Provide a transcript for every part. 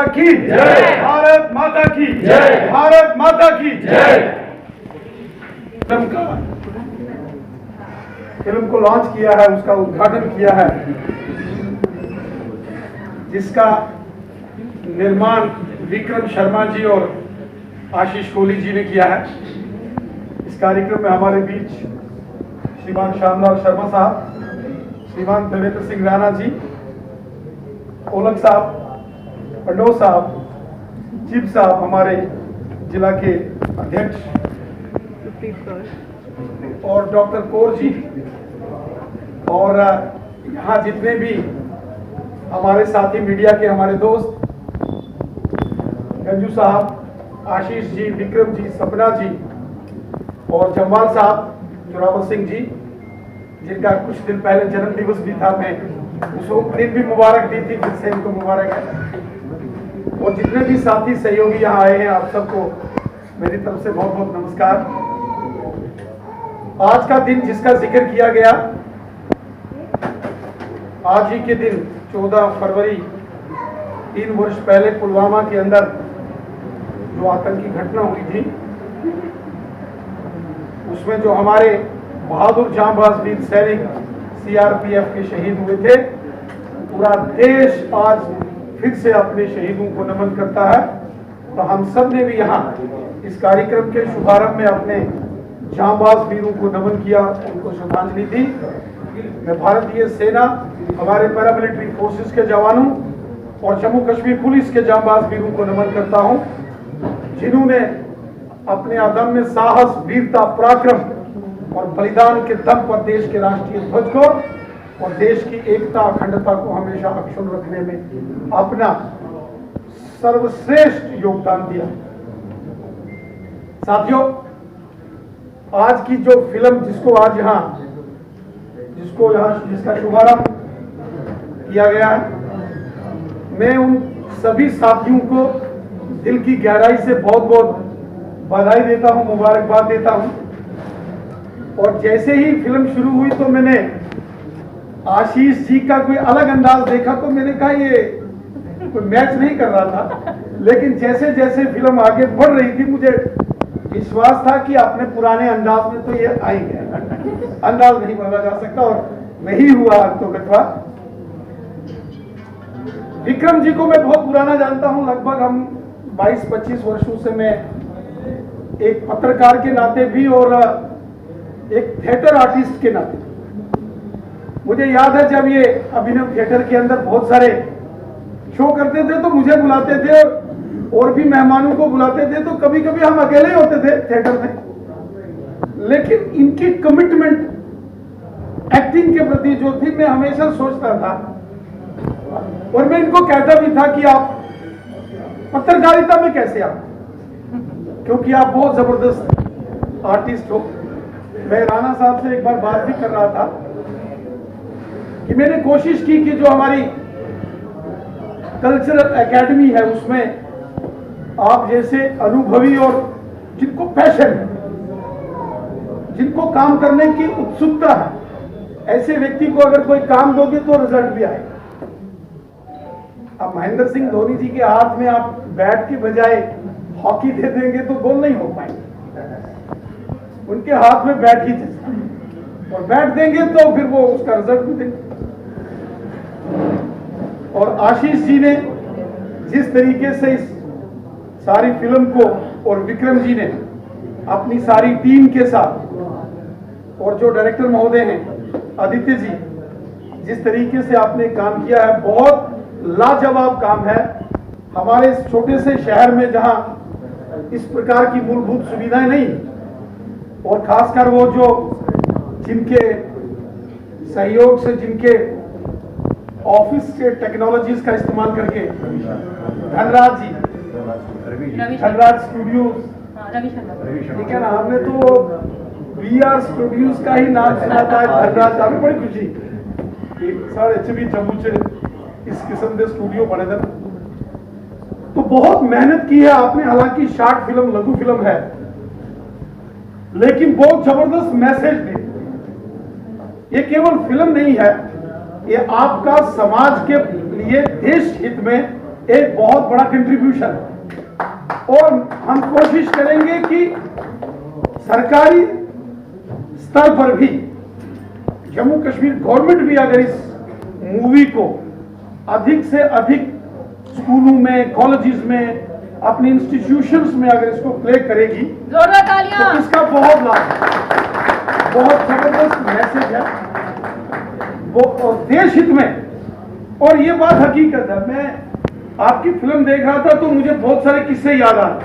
की जय, भारत माता की जय, भारत माता की जय। फिल्म को लॉन्च किया है, उसका उद्घाटन किया है, जिसका निर्माण विक्रम शर्मा जी और आशीष कोहली जी ने किया है। इस कार्यक्रम में हमारे बीच श्रीमान श्यामलाल शर्मा साहब, श्रीमान देवेंद्र सिंह राणा जी, ओलक साहब, पंडो साहब, चीफ साहब, हमारे जिला के अध्यक्ष, और डॉक्टर कौर जी, और यहाँ जितने भी हमारे साथी मीडिया के हमारे दोस्त गंजू साहब, आशीष जी, विक्रम जी, सपना जी और जम्वाल साहब, जोरावर सिंह जी, जिनका कुछ दिन पहले जन्म दिवस भी था, मैं उसको दिन भी मुबारक दी थी, फिर से इनको मुबारक है। और जितने भी साथी सहयोगी यहाँ आए हैं, आप सबको मेरी तरफ से बहुत बहुत नमस्कार। आज का दिन जिसका जिक्र किया गया, आज ही के दिन 14 फरवरी 3 वर्ष पहले पुलवामा के अंदर जो आतंकी घटना हुई थी, उसमें जो हमारे बहादुर जांबाज वीर सैनिक सीआरपीएफ के शहीद हुए थे, पूरा देश आज फिर से अपने शहीदों को नमन करता है। तो हम सब ने भी यहाँ इस कार्यक्रम के शुभारंभ में अपने जांबाज वीरों को नमन किया, उनको श्रद्धांजलि दी। मैं भारतीय सेना, हमारे पैरामिलिट्री फोर्सेस के जवानों और जम्मू कश्मीर पुलिस के जांबाज वीरों को नमन करता हूँ, जिन्होंने अपने अदम्य साहस, वीरता, पराक्रम और बलिदान के दम पर देश के राष्ट्रीय ध्वज को और देश की एकता, अखंडता को हमेशा अक्षुण्ण रखने में अपना सर्वश्रेष्ठ योगदान दिया। साथियों, आज की जो फिल्म जिसका शुभारंभ किया गया है, मैं उन सभी साथियों को दिल की गहराई से बहुत बहुत बधाई देता हूं, मुबारकबाद देता हूं। और जैसे ही फिल्म शुरू हुई तो मैंने आशीष जी का कोई अलग अंदाज देखा, तो मैंने कहा ये कोई मैच नहीं कर रहा था। लेकिन जैसे जैसे फिल्म आगे बढ़ रही थी, मुझे विश्वास था कि अपने पुराने अंदाज में तो ये आएंगे, अंदाज नहीं बदला जा सकता, और वही हुआ। तो विक्रम जी को मैं बहुत पुराना जानता हूं, लगभग हम 22-25 वर्षों से मैं एक पत्रकार के नाते भी और एक थिएटर आर्टिस्ट के नाते, मुझे याद है जब ये अभिनव थिएटर के अंदर बहुत सारे शो करते थे तो मुझे बुलाते थे और भी मेहमानों को बुलाते थे, तो कभी कभी हम अकेले ही होते थे थिएटर में। लेकिन इनकी कमिटमेंट एक्टिंग के प्रति जो थी, मैं हमेशा सोचता था और मैं इनको कहता भी था कि आप पत्रकारिता में कैसे आप, क्योंकि आप बहुत जबरदस्त आर्टिस्ट हो। मैं राणा साहब से एक बार बात भी कर रहा था कि मैंने कोशिश की कि जो हमारी कल्चरल एकेडमी है, उसमें आप जैसे अनुभवी और जिनको पैशन है, जिनको काम करने की उत्सुकता है, ऐसे व्यक्ति को अगर कोई काम दोगे तो रिजल्ट भी आएगा। अब महेंद्र सिंह धोनी जी के हाथ में आप बैट की बजाय हॉकी दे देंगे तो गोल नहीं हो पाएंगे। उनके हाथ में बैट ही चाहिए, और बैट देंगे तो फिर वो उसका रिजल्ट भी देंगे। और आशीष जी ने जिस तरीके से इस सारी फिल्म को, और विक्रम जी ने अपनी सारी टीम के साथ, और जो डायरेक्टर महोदय हैं आदित्य जी, जिस तरीके से आपने काम किया है, बहुत लाजवाब काम है। हमारे इस छोटे से शहर में जहां इस प्रकार की मूलभूत सुविधाएं नहीं, और खासकर वो जो जिनके सहयोग से, जिनके ऑफिस के टेक्नोलॉजीज का इस्तेमाल करके, धनराज जी, धनराज स्टूडियोज, ठीक है ना, हमने तो VR स्टूडियोज का ही नाम सुना था। धनराज, हमें बड़ी खुशी सर एचबी जम्मू से इस किस्म के स्टूडियो बने थे, तो बहुत मेहनत की है आपने। हालांकि शॉर्ट फिल्म, लघु फिल्म है, लेकिन बहुत जबरदस्त मैसेज दे। ये केवल फिल्म नहीं है, ये आपका समाज के लिए देश हित में एक बहुत बड़ा कंट्रीब्यूशन है। और हम कोशिश करेंगे कि सरकारी स्तर पर भी जम्मू कश्मीर गवर्नमेंट भी अगर इस मूवी को अधिक से अधिक स्कूलों में, कॉलेजेस में, अपने इंस्टीट्यूशंस में अगर इसको प्ले करेगी तो इसका बहुत लाभ है, बहुत जबरदस्त मैसेज है वो देश हित में। और ये बात हकीकत है, मैं आपकी फिल्म देख रहा था तो मुझे बहुत सारे किस्से याद आ रहे।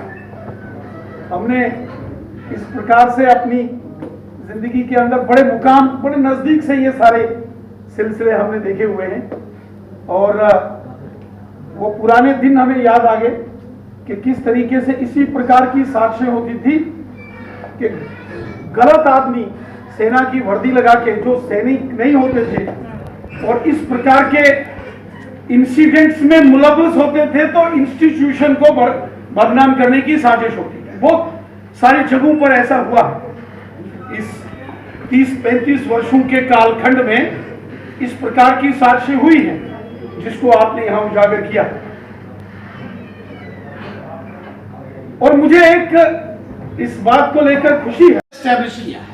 हमने इस प्रकार से अपनी जिंदगी के अंदर बड़े मुकाम, बड़े नजदीक से ये सारे सिलसिले हमने देखे हुए हैं और वो पुराने दिन हमें याद आ गए कि किस तरीके से इसी प्रकार की साजिशें होती थी कि गलत आदमी सेना की वर्दी लगा के, जो सैनिक नहीं होते थे और इस प्रकार के इंसिडेंट्स में मुलव्वस होते थे तो इंस्टीट्यूशन को बदनाम करने की साजिश होती थी। बहुत सारी जगहों पर ऐसा हुआ। इस 30-35 वर्षों के कालखंड में इस प्रकार की साजिशें हुई हैं जिसको आपने यहां उजागर किया। और मुझे एक इस बात को लेकर खुशी है, एस्टैब्लिश किया है।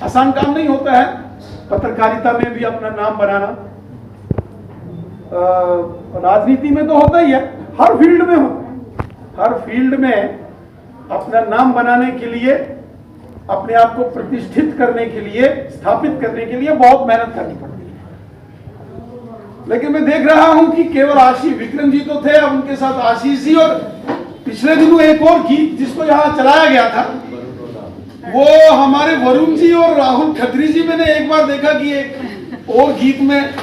आसान काम नहीं होता है पत्रकारिता में भी अपना नाम बनाना, राजनीति में तो होता ही है, हर फील्ड में होता है। हर फील्ड में अपना नाम बनाने के लिए, अपने आप को प्रतिष्ठित करने के लिए, स्थापित करने के लिए बहुत मेहनत करनी पड़ती है। लेकिन मैं देख रहा हूं कि केवल आशीष विक्रम जी तो थे, अब उनके साथ आशीष जी, और पिछले दिनों एक और गीत जिसको यहां चलाया गया था वो हमारे वरुण जी और राहुल खत्री जी, मैंने एक बार देखा कि एक और गीत में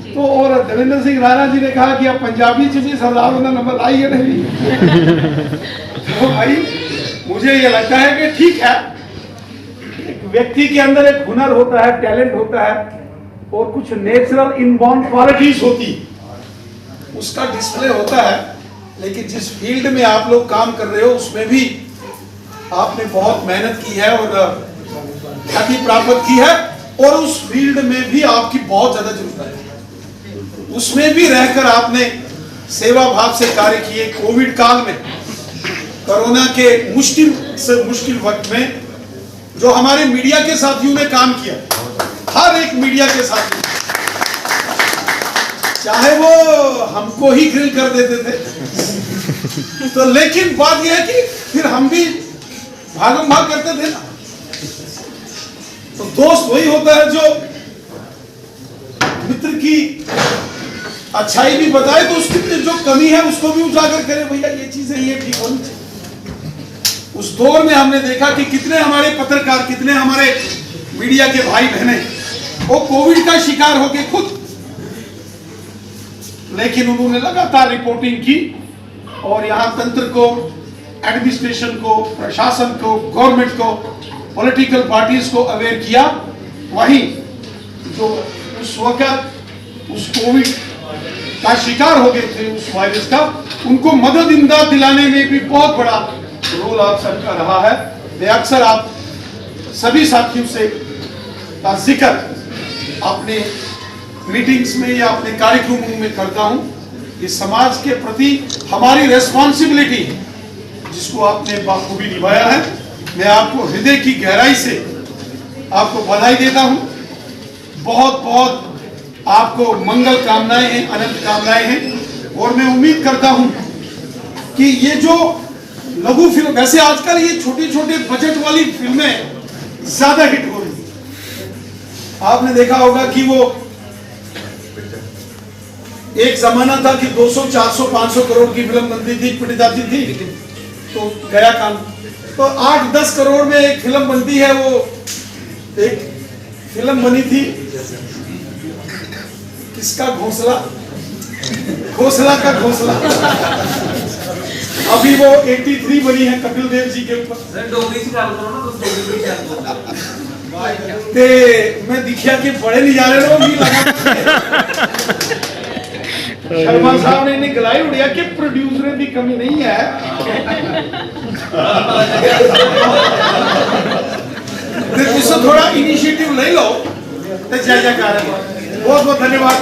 तो, और देवेंद्र सिंह राणा जी ने कहा कि अब पंजाबी च भी सरदारों ने नंबर लाई है नहीं। तो भाई मुझे ये लगता है कि ठीक है, एक व्यक्ति के अंदर एक हुनर होता है, टैलेंट होता है और कुछ नेचुरल इनबॉर्न क्वालिटीज होती, उसका डिस्प्ले होता है। लेकिन जिस फील्ड में आप लोग काम कर रहे हो उसमें भी आपने बहुत मेहनत की है और ख्याति प्राप्त की है, और उस फील्ड में भी आपकी बहुत ज्यादा जरूरत है। उसमें भी रहकर आपने सेवा भाव से कार्य किए। कोविड काल में, कोरोना के मुश्किल से मुश्किल वक्त में जो हमारे मीडिया के साथियों ने काम किया, हर एक मीडिया के साथी, चाहे वो हमको ही ग्रिल कर देते थे तो, लेकिन बात यह है कि फिर हम भी भागम भाग करते थे ना। तो दोस्त वही होता है जो मित्र की अच्छाई भी बताए तो उसकी जो कमी है उसको भी उजागर करे, भैया ये चीजें ये ठीक होनी चाहिए। उस दौर में हमने देखा कि कितने हमारे पत्रकार, कितने हमारे मीडिया के भाई बहने वो कोविड का शिकार हो गए खुद, लेकिन उन्होंने लगातार रिपोर्टिंग की और यहां तंत्र को, एडमिनिस्ट्रेशन को, प्रशासन को, गवर्नमेंट को, पॉलिटिकल पार्टीज को अवेयर किया। वहीं जो उस वक्त उस कोविड का शिकार हो गए थे, उस वायरस का, उनको मदद इमदाद दिलाने में भी बहुत बड़ा रोल आप सबका रहा है। मैं अक्सर आप सभी साथियों से का जिक्र अपने मीटिंग्स में या अपने कार्यक्रमों में करता हूं। ये समाज के प्रति हमारी रेस्पॉन्सिबिलिटी है जिसको आपने बाखूबी निभाया है। मैं आपको हृदय की गहराई से आपको बधाई देता हूं। बहुत बहुत आपको मंगल कामनाएं हैं, अनंत कामनाएं हैं। और मैं उम्मीद करता हूं कि ये जो लघु फिल्म, वैसे आजकल ये छोटे छोटे बजट वाली फिल्में ज्यादा हिट हो रही है। आपने देखा होगा कि वो एक जमाना था कि 200, 400, 500 करोड़ की फिल्म बनती थी, पिट जाती थी तो गया काम। तो 8-10 करोड़ में एक फिल्म बनती है। वो एक फिल्म बनी थी, किसका घोंसला, घोंसला का घोंसला, अभी वो 83 बनी है कपिल देव जी के ऊपर। मैं दिखिया कि बड़े नहीं जा रहे लोग, शर्मा साहब ने इन्हें गलाई उड़िया कि प्रोड्यूसर की कमी नहीं है। थोड़ा इनिशिएटिव ले लो तो जय जयकार है। बहुत बहुत धन्यवाद।